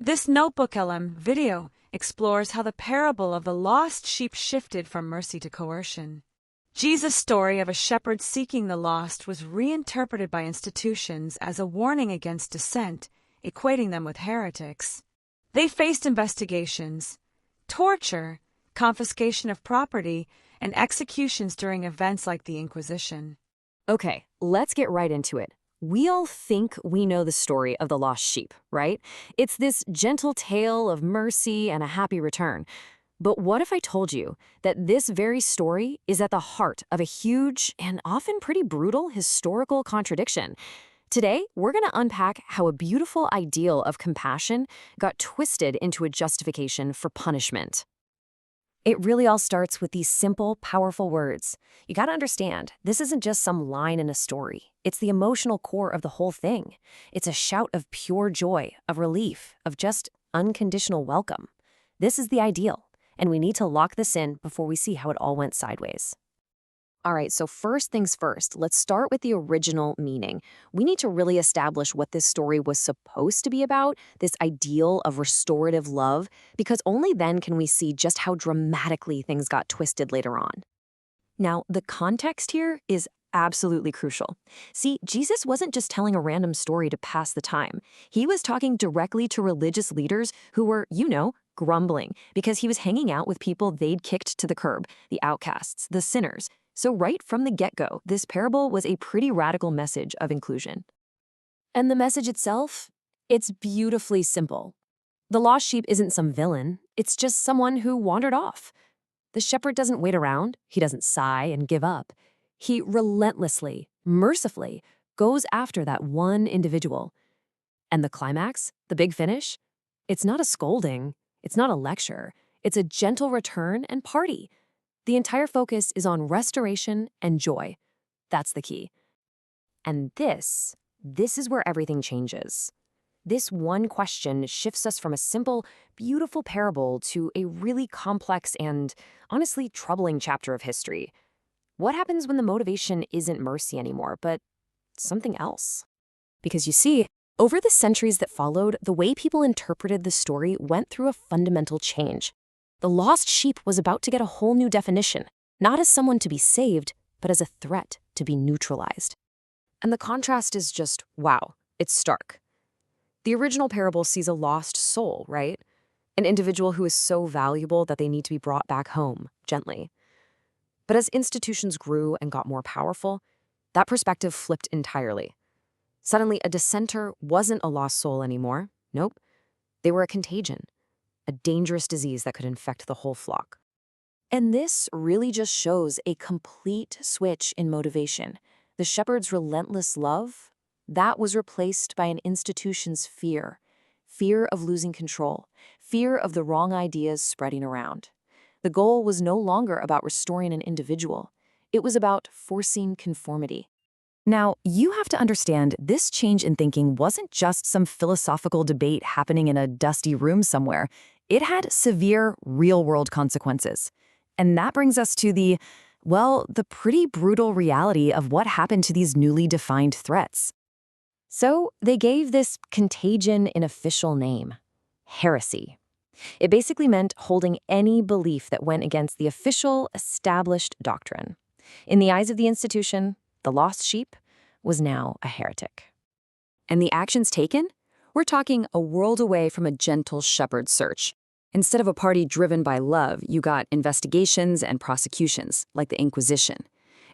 This Notebook LM video explores how the parable of the lost sheep shifted from mercy to coercion. Jesus' story of a shepherd seeking the lost was reinterpreted by institutions as a warning against dissent, equating them with heretics. They faced investigations, torture, confiscation of property, and executions during events like the Inquisition. Okay, let's get right into it. We all think we know the story of the lost sheep, right? It's this gentle tale of mercy and a happy return. But what if I told you that this very story is at the heart of a huge and often pretty brutal historical contradiction? Today, we're going to unpack how a beautiful ideal of compassion got twisted into a justification for punishment. It really all starts with these simple, powerful words. You got to understand, this isn't just some line in a story. It's the emotional core of the whole thing. It's a shout of pure joy, of relief, of just unconditional welcome. This is the ideal, and we need to lock this in before we see how it all went sideways. All right, so first things first, let's start with the original meaning. We need to really establish what this story was supposed to be about, this ideal of restorative love, because only then can we see just how dramatically things got twisted later on. Now, the context here is absolutely crucial. See, Jesus wasn't just telling a random story to pass the time. He was talking directly to religious leaders who were, grumbling because he was hanging out with people they'd kicked to the curb, the outcasts, the sinners. So right from the get-go, this parable was a pretty radical message of inclusion. And the message itself? It's beautifully simple. The lost sheep isn't some villain. It's just someone who wandered off. The shepherd doesn't wait around. He doesn't sigh and give up. He relentlessly, mercifully, goes after that one individual. And the climax, the big finish? It's not a scolding. It's not a lecture. It's a gentle return and party. The entire focus is on restoration and joy. That's the key. And this is where everything changes. This one question shifts us from a simple, beautiful parable to a really complex and, honestly, troubling chapter of history. What happens when the motivation isn't mercy anymore, but something else? Because you see, over the centuries that followed, the way people interpreted the story went through a fundamental change. The lost sheep was about to get a whole new definition, not as someone to be saved, but as a threat to be neutralized. And the contrast is just, wow, it's stark. The original parable sees a lost soul, right? An individual who is so valuable that they need to be brought back home, gently. But as institutions grew and got more powerful, that perspective flipped entirely. Suddenly, a dissenter wasn't a lost soul anymore. Nope. They were a contagion. A dangerous disease that could infect the whole flock. And this really just shows a complete switch in motivation. The shepherd's relentless love, that was replaced by an institution's fear. Fear of losing control. Fear of the wrong ideas spreading around. The goal was no longer about restoring an individual. It was about forcing conformity. Now, you have to understand this change in thinking wasn't just some philosophical debate happening in a dusty room somewhere. It had severe, real-world consequences. And that brings us to the pretty brutal reality of what happened to these newly defined threats. So they gave this contagion an official name: heresy. It basically meant holding any belief that went against the official, established doctrine. In the eyes of the institution, the lost sheep was now a heretic. And the actions taken? We're talking a world away from a gentle shepherd search. Instead of a party driven by love, you got investigations and prosecutions, like the Inquisition.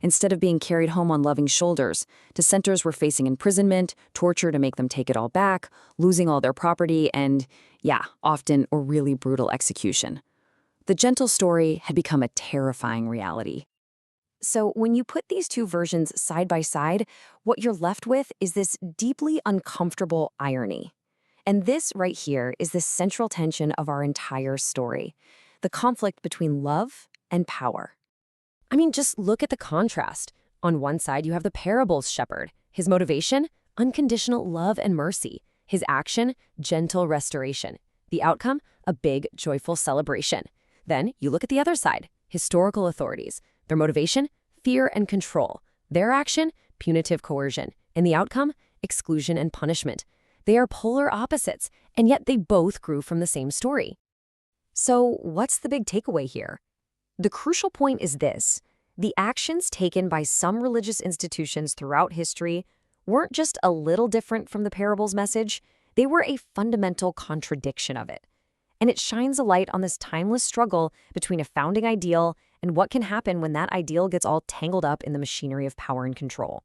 Instead of being carried home on loving shoulders, dissenters were facing imprisonment, torture to make them take it all back, losing all their property, and, often a really brutal execution. The gentle story had become a terrifying reality. So when you put these two versions side by side, what you're left with is this deeply uncomfortable irony. And this right here is the central tension of our entire story, the conflict between love and power. I mean, just look at the contrast. On one side, you have the parable's shepherd. His motivation? Unconditional love and mercy. His action? Gentle restoration. The outcome? A big, joyful celebration. Then you look at the other side, historical authorities. Their motivation? Fear and control. Their action? Punitive coercion. And the outcome? Exclusion and punishment. They are polar opposites, and yet they both grew from the same story. So what's the big takeaway here? The crucial point is this: the actions taken by some religious institutions throughout history weren't just a little different from the parable's message, they were a fundamental contradiction of it. And it shines a light on this timeless struggle between a founding ideal and what can happen when that ideal gets all tangled up in the machinery of power and control.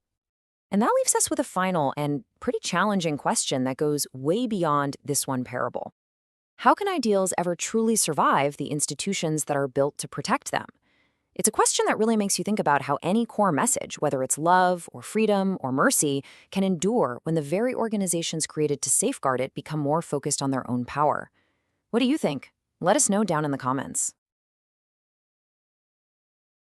And that leaves us with a final and pretty challenging question that goes way beyond this one parable. How can ideals ever truly survive the institutions that are built to protect them? It's a question that really makes you think about how any core message, whether it's love or freedom or mercy, can endure when the very organizations created to safeguard it become more focused on their own power. What do you think? Let us know down in the comments.